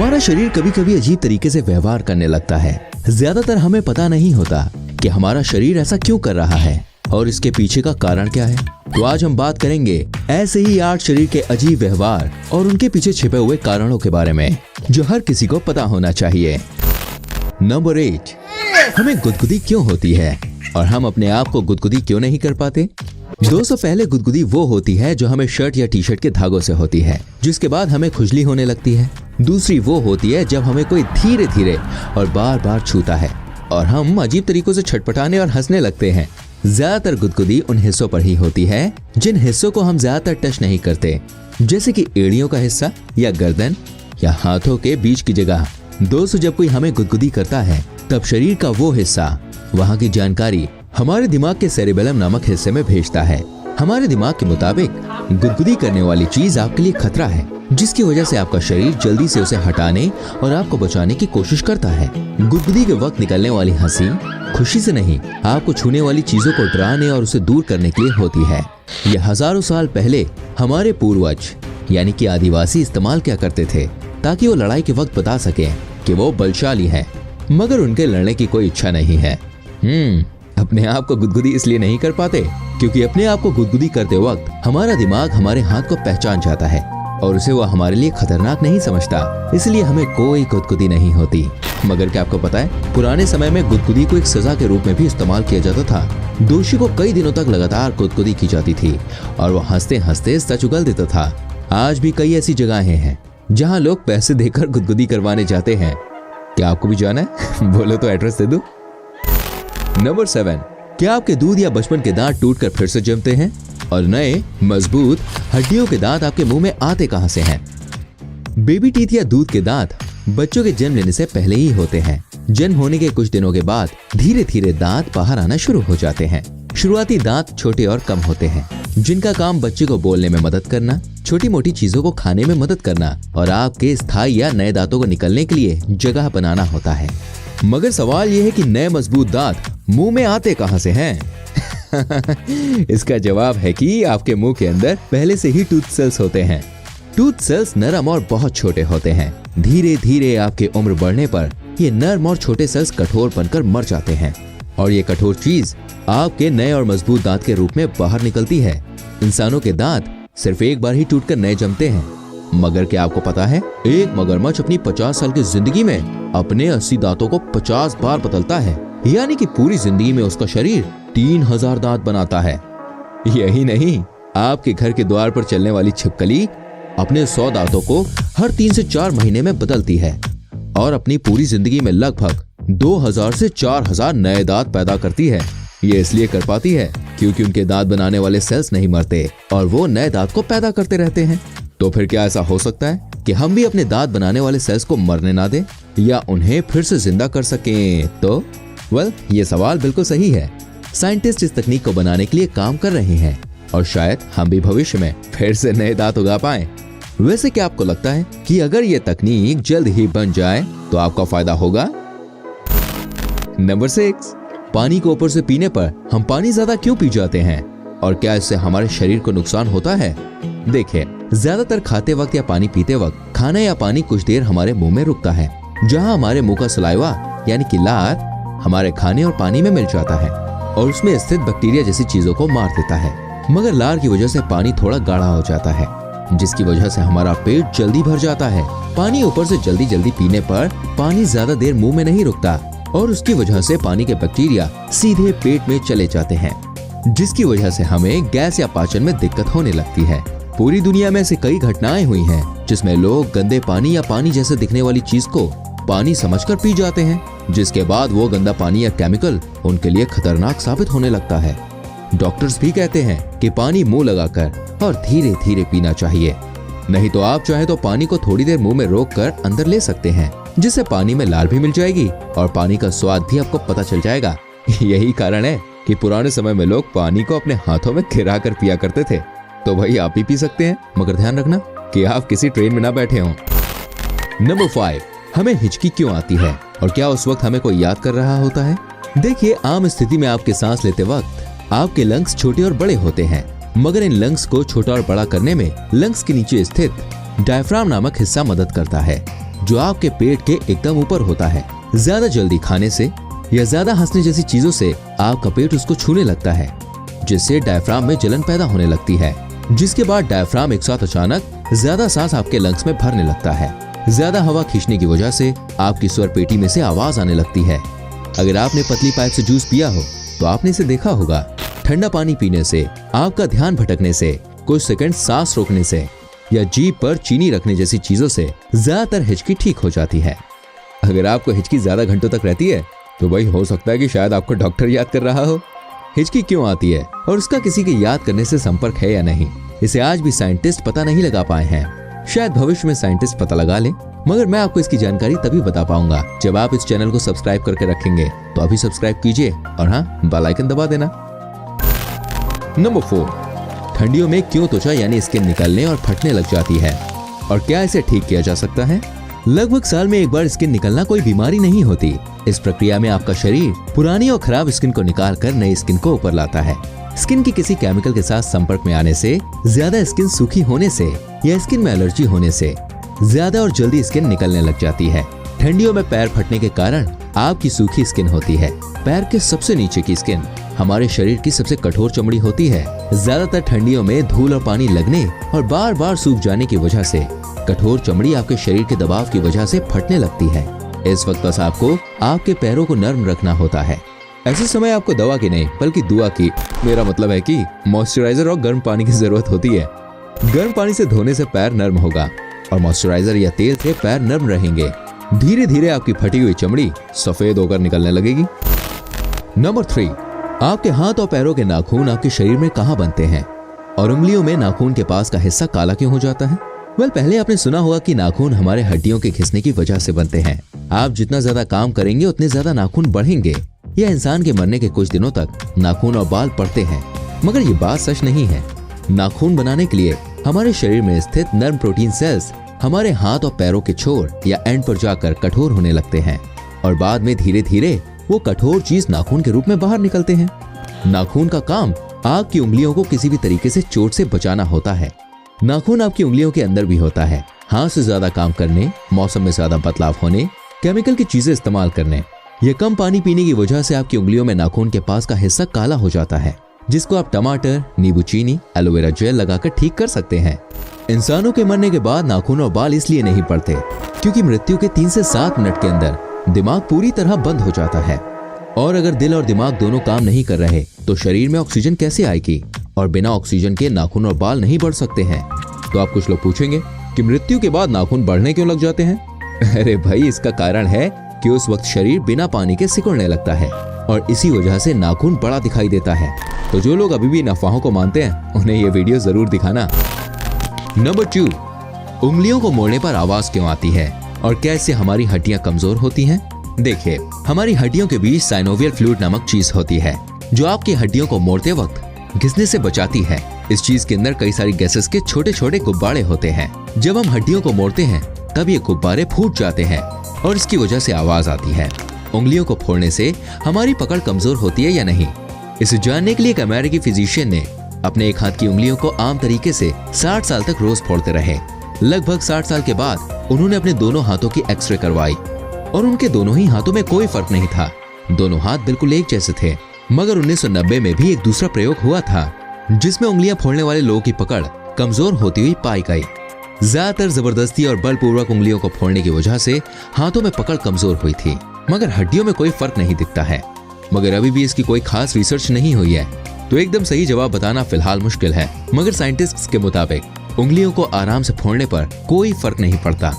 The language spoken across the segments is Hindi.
हमारा शरीर कभी कभी अजीब तरीके से व्यवहार करने लगता है। ज्यादातर हमें पता नहीं होता कि हमारा शरीर ऐसा क्यों कर रहा है और इसके पीछे का कारण क्या है। तो आज हम बात करेंगे ऐसे ही 8 शरीर के अजीब व्यवहार और उनके पीछे छिपे हुए कारणों के बारे में, जो हर किसी को पता होना चाहिए। नंबर 8, हमें गुदगुदी क्यों होती है और हम अपने आप को गुदगुदी क्यों नहीं कर पाते। दोस्तों, पहले गुदगुदी वो होती है जो हमें शर्ट या टी शर्ट के धागों से होती है, जिसके बाद हमें खुजली होने लगती है। दूसरी वो होती है जब हमें कोई धीरे धीरे और बार बार छूता है और हम अजीब तरीकों से छटपटाने और हंसने लगते हैं। ज्यादातर गुदगुदी उन हिस्सों पर ही होती है जिन हिस्सों को हम ज्यादातर टच नहीं करते, जैसे कि एड़ियों का हिस्सा या गर्दन या हाथों के बीच की जगह। दोस्तों, जब कोई हमें गुदगुदी करता है तब शरीर का वो हिस्सा वहाँ की जानकारी हमारे दिमाग के सेरिबेलम नामक हिस्से में भेजता है। हमारे दिमाग के मुताबिक गुदगुदी करने वाली चीज आपके लिए खतरा है, जिसकी वजह से आपका शरीर जल्दी से उसे हटाने और आपको बचाने की कोशिश करता है। गुदगुदी के वक्त निकलने वाली हंसी खुशी से नहीं, आपको छूने वाली चीजों को डराने और उसे दूर करने के लिए होती है। यह हजारों साल पहले हमारे पूर्वज यानी कि आदिवासी इस्तेमाल किया करते थे, ताकि वो लड़ाई के वक्त बता सके कि वो बलशाली है, मगर उनके लड़ने की कोई इच्छा नहीं है। अपने आप को गुदगुदी इसलिए नहीं कर पाते क्योंकि अपने आप को गुदगुदी करते वक्त हमारा दिमाग हमारे हाथ को पहचान जाता है और उसे वो हमारे लिए खतरनाक नहीं समझता, इसलिए हमें कोई गुदगुदी नहीं होती। मगर क्या आपको पता है, पुराने समय में गुदगुदी को एक सजा के रूप में भी इस्तेमाल किया जाता था। दोषी को कई दिनों तक लगातार गुदगुदी की जाती थी और वो हंसते हंसते सच उगल देता था। आज भी कई ऐसी जगहें हैं जहाँ लोग पैसे देकर गुदगुदी करवाने जाते हैं। क्या आपको भी जाना है? बोलो तो एड्रेस दे दूं। नंबर 7, क्या आपके दूध या बचपन के दांत टूटकर फिर से जमते हैं और नए मजबूत हड्डियों के दांत आपके मुंह में आते कहां से हैं? बेबी टीथ या दूध के दांत बच्चों के जन्म लेने से पहले ही होते हैं। जन्म होने के कुछ दिनों के बाद धीरे धीरे दांत बाहर आना शुरू हो जाते हैं। शुरुआती दांत छोटे और कम होते हैं, जिनका काम बच्चे को बोलने में मदद करना, छोटी मोटी चीजों को खाने में मदद करना और आपके स्थायी या नए दांतों को निकलने के लिए जगह बनाना होता है। मगर सवाल यह है कि नए मजबूत दांत मुंह में आते कहां से हैं? इसका जवाब है कि आपके मुंह के अंदर पहले से ही टूथ सेल्स होते हैं। टूथ सेल्स नरम और बहुत छोटे होते हैं। धीरे धीरे आपकी उम्र बढ़ने पर ये नरम और छोटे सेल्स कठोर बनकर मर जाते हैं और ये कठोर चीज आपके नए और मजबूत दांत के रूप में बाहर निकलती है। इंसानों के दांत सिर्फ एक बार ही टूटकर नए जमते हैं, मगर क्या आपको पता है, एक मगरमच्छ अपनी 50 साल की जिंदगी में अपने 80 दांतों को 50 बार बदलता है, यानी कि पूरी जिंदगी में उसका शरीर 3000 दांत बनाता है। यही नहीं, आपके घर के द्वार पर चलने वाली छिपकली अपने 100 दांतों को हर 3 से 4 महीने में बदलती है और अपनी पूरी जिंदगी में लगभग 2000 से 4000 नए दांत पैदा करती है। ये इसलिए कर पाती है क्योंकि उनके दांत बनाने वाले सेल्स नहीं मरते और वो नए दांत को पैदा करते रहते हैं। तो फिर क्या ऐसा हो सकता है कि हम भी अपने दांत बनाने वाले सेल्स को मरने ना दें या उन्हें फिर से जिंदा कर सकें? तो ये सवाल बिल्कुल सही है। साइंटिस्ट इस तकनीक को बनाने के लिए काम कर रहे हैं और शायद हम भी भविष्य में फिर से नए दांत उगा पाएं। वैसे क्या आपको लगता है कि अगर ये तकनीक जल्द ही बन जाए तो आपका फायदा होगा? नंबर 6, पानी को ऊपर से पीने पर हम पानी ज्यादा क्यों पी जाते हैं और क्या इससे हमारे शरीर को नुकसान होता है? देखिए, ज्यादातर खाते वक्त या पानी पीते वक्त खाना या पानी कुछ देर हमारे मुंह में रुकता है, जहां हमारे मुंह का सलाइवा यानी कि लार हमारे खाने और पानी में मिल जाता है और उसमें स्थित बैक्टीरिया जैसी चीजों को मार देता है। मगर लार की वजह से पानी थोड़ा गाढ़ा हो जाता है, जिसकी वजह से हमारा पेट जल्दी भर जाता है। पानी ऊपर से जल्दी जल्दी पीने पर पानी ज्यादा देर मुंह में नहीं रुकता और उसकी वजह से पानी के बैक्टीरिया सीधे पेट में चले जाते हैं, जिसकी वजह से हमें गैस या पाचन में दिक्कत होने लगती है। पूरी दुनिया में ऐसी कई घटनाएं हुई हैं जिसमें लोग गंदे पानी या पानी जैसे दिखने वाली चीज को पानी समझकर पी जाते हैं, जिसके बाद वो गंदा पानी या केमिकल उनके लिए खतरनाक साबित होने लगता है। डॉक्टर्स भी कहते हैं कि पानी मुंह लगाकर और धीरे धीरे पीना चाहिए, नहीं तो आप चाहे तो पानी को थोड़ी देर मुंह में रोककर अंदर ले सकते हैं, जिससे पानी में लार भी मिल जाएगी और पानी का स्वाद भी आपको पता चल जाएगा। यही कारण है कि पुराने समय में लोग पानी को अपने हाथों में गिरा कर पिया करते थे। तो भाई आप भी पी सकते हैं, मगर ध्यान रखना कि आप किसी ट्रेन में ना बैठे हों। नंबर 5, हमें हिचकी क्यों आती है और क्या उस वक्त हमें कोई याद कर रहा होता है? देखिए, आम स्थिति में आपके सांस लेते वक्त आपके लंग्स छोटे और बड़े होते हैं, मगर इन लंग्स को छोटा और बड़ा करने में लंग्स के नीचे स्थित डायफ्राम नामक हिस्सा मदद करता है। जो आपके पेट के एकदम ऊपर होता है। ज्यादा जल्दी खाने से या ज्यादा हंसने जैसी चीजों से आपका पेट उसको छूने लगता है, जिससे डायफ्राम में जलन पैदा होने लगती है, जिसके बाद डायफ्राम एक साथ अचानक ज्यादा सांस आपके लंग्स में भरने लगता है। ज्यादा हवा खींचने की वजह से आपकी स्वर पेटी में से आवाज आने लगती है। अगर आपने पतली पाइप से जूस पिया हो तो आपने इसे देखा होगा। ठंडा पानी पीने से, आपका ध्यान भटकने से, कुछ सेकंड सांस रोकने से या जीभ पर चीनी रखने जैसी चीजों से ज्यादातर हिचकी ठीक हो जाती है। अगर आपको हिचकी ज्यादा घंटों तक रहती है तो भाई हो सकता है कि शायद आपको डॉक्टर याद कर रहा हो। हिचकी क्यों आती है और उसका किसी के याद करने से संपर्क है या नहीं, इसे आज भी साइंटिस्ट पता नहीं लगा पाए हैं। शायद भविष्य में साइंटिस्ट पता लगा ले, मगर मैं आपको इसकी जानकारी तभी बता पाऊंगा जब आप इस चैनल को सब्सक्राइब करके रखेंगे। तो अभी सब्सक्राइब कीजिए और हाँ, बेल आइकन दबा देना। नंबर 4, ठंडियों में क्यों त्वचा यानी स्किन निकलने और फटने लग जाती है और क्या इसे ठीक किया जा सकता है? लगभग साल में एक बार स्किन निकलना कोई बीमारी नहीं होती। इस प्रक्रिया में आपका शरीर पुरानी और खराब स्किन को निकाल कर नई स्किन को ऊपर लाता है। स्किन की किसी केमिकल के साथ संपर्क में आने से, ज्यादा स्किन सूखी होने से या स्किन में एलर्जी होने से ज्यादा और जल्दी स्किन निकलने लग जाती है। ठंडियों में पैर फटने के कारण आपकी सूखी स्किन होती है। पैर के सबसे नीचे की स्किन हमारे शरीर की सबसे कठोर चमड़ी होती है। ज्यादातर ठंडियों में धूल और पानी लगने और बार बार सूख जाने की वजह से कठोर चमड़ी आपके शरीर के दबाव की वजह से फटने लगती है। इस वक्त बस आपको आपके पैरों को नर्म रखना होता है। ऐसे समय आपको दवा की नहीं बल्कि दुआ की, मेरा मतलब है कि मॉइस्चराइजर और गर्म पानी की जरूरत होती है। गर्म पानी से धोने से पैर नर्म होगा और मॉइस्चराइजर या तेल से पैर नर्म रहेंगे। धीरे धीरे आपकी फटी हुई चमड़ी सफेद होकर निकलने लगेगी। नंबर 3, आपके हाथ और पैरों के नाखून आपके शरीर में कहाँ बनते हैं और उंगलियों में नाखून के पास का हिस्सा काला क्यों हो जाता है? पहले आपने सुना होगा कि नाखून हमारे हड्डियों के घिसने की वजह से बनते हैं। आप जितना ज्यादा काम करेंगे उतने ज्यादा नाखून बढ़ेंगे। यह इंसान के मरने के कुछ दिनों तक नाखून और बाल पड़ते हैं, मगर ये बात सच नहीं है। नाखून बनाने के लिए हमारे शरीर में स्थित नर्म प्रोटीन सेल्स हमारे हाथ और पैरों के छोर या एंड पर जाकर कठोर होने लगते हैं और बाद में धीरे धीरे वो कठोर चीज नाखून के रूप में बाहर निकलते हैं। नाखून का काम आपकी उंगलियों को किसी भी तरीके से चोट से बचाना होता है। नाखून आपकी उंगलियों के अंदर भी होता है। हाथ से ज्यादा काम करने, मौसम में ज्यादा बदलाव होने, केमिकल की चीजें इस्तेमाल करने या कम पानी पीने की वजह से आपकी उंगलियों में नाखून के पास का हिस्सा काला हो जाता है, जिसको आप टमाटर, नींबू चीनी, एलोवेरा जेल लगाकर ठीक कर सकते हैं। इंसानों के मरने के बाद नाखून और बाल इसलिए नहीं पड़ते क्योंकि मृत्यु के 3 से 7 मिनट के अंदर दिमाग पूरी तरह बंद हो जाता है और अगर दिल और दिमाग दोनों काम नहीं कर रहे तो शरीर में ऑक्सीजन कैसे आएगी और बिना ऑक्सीजन के नाखून और बाल नहीं बढ़ सकते हैं। तो आप कुछ लोग पूछेंगे कि मृत्यु के बाद नाखून बढ़ने क्यों लग जाते हैं? अरे भाई, इसका कारण है कि उस वक्त शरीर बिना पानी के सिकुड़ने लगता है और इसी वजह से नाखून बड़ा दिखाई देता है। तो जो लोग अभी भी इन अफवाहों को मानते हैं उन्हें ये वीडियो जरूर दिखाना। नंबर 2, उंगलियों को मोड़ने पर आवाज क्यों आती है और क्या इससे हमारी हड्डियां कमजोर होती हैं? देखिए, हमारी हड्डियों के बीच साइनोवियल फ्लूइड नामक चीज होती है जो आपकी हड्डियों को मोड़ते वक्त घिसने से बचाती है। इस चीज के अंदर कई सारी गैसेस के छोटे छोटे गुब्बारे होते हैं। जब हम हड्डियों को मोड़ते हैं तब ये गुब्बारे फूट जाते हैं और इसकी वजह से आवाज आती है। उंगलियों को फोड़ने से हमारी पकड़ कमजोर होती है या नहीं, इसे जानने के लिए एक अमेरिकी फिजिशियन ने अपने एक हाथ की उंगलियों को आम तरीके से 60 साल तक रोज फोड़ते रहे। लगभग 60 साल के बाद उन्होंने अपने दोनों हाथों की एक्सरे करवाई और उनके दोनों ही हाथों में कोई फर्क नहीं था। दोनों हाथ बिल्कुल एक जैसे थे। मगर 1990 में भी एक दूसरा प्रयोग हुआ था जिसमें उंगलियां फोड़ने वाले लोगों की पकड़ कमजोर होती हुई पाई गई। ज्यादातर जबरदस्ती और बलपूर्वक उंगलियों को फोड़ने की वजह से हाथों में पकड़ कमजोर हुई थी, मगर हड्डियों में कोई फर्क नहीं दिखता है। मगर अभी भी इसकी कोई खास रिसर्च नहीं हुई है, तो एकदम सही जवाब बताना फिलहाल मुश्किल है। मगर साइंटिस्ट्स के मुताबिक उंगलियों को आराम से फोड़ने पर कोई फर्क नहीं पड़ता।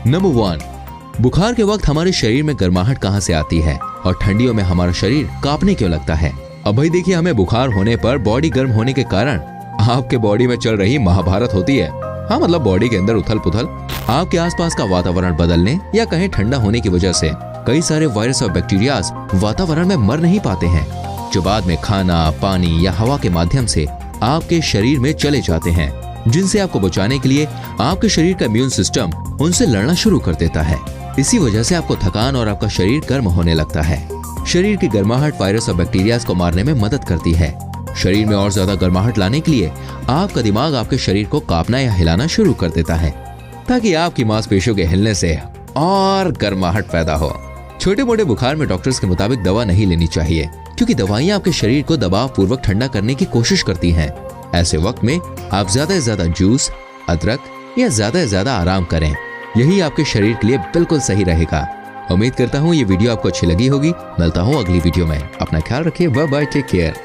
नंबर 1, बुखार के वक्त हमारे शरीर में गर्माहट कहां से आती है और ठंडियों में हमारा शरीर कांपने क्यों लगता है? अब भाई देखिए, हमें बुखार होने पर बॉडी गर्म होने के कारण आपके बॉडी में चल रही महाभारत होती है। हाँ, मतलब बॉडी के अंदर उथल पुथल, आपके आसपास का वातावरण बदलने या कहीं ठंडा होने की वजह से कई सारे वायरस और बैक्टीरिया वातावरण में मर नहीं पाते हैं, जो बाद में खाना, पानी या हवा के माध्यम से आपके शरीर में चले जाते हैं, जिनसे आपको बचाने के लिए आपके शरीर का इम्यून सिस्टम उनसे लड़ना शुरू कर देता है। इसी वजह से आपको थकान और आपका शरीर गर्म होने लगता है। शरीर की गर्माहट वायरस और बैक्टीरिया को मारने में मदद करती है। शरीर में और ज्यादा गर्माहट लाने के लिए आपका दिमाग आपके शरीर को कांपना या हिलाना शुरू कर देता है। ताकि आपकी मांसपेशियों के हिलने से और गर्माहट पैदा हो। छोटे मोटे बुखार में डॉक्टर्स के मुताबिक दवा नहीं लेनी चाहिए, क्योंकि दवाइयाँ आपके शरीर को दबाव पूर्वक ठंडा करने की कोशिश करती हैं। ऐसे वक्त में आप ज्यादा से ज्यादा जूस, अदरक या ज्यादा से ज्यादा आराम करें। यही आपके शरीर के लिए बिल्कुल सही रहेगा। उम्मीद करता हूँ ये वीडियो आपको अच्छी लगी होगी। मिलता हूँ अगली वीडियो में। अपना ख्याल रखिए। Bye bye, take care.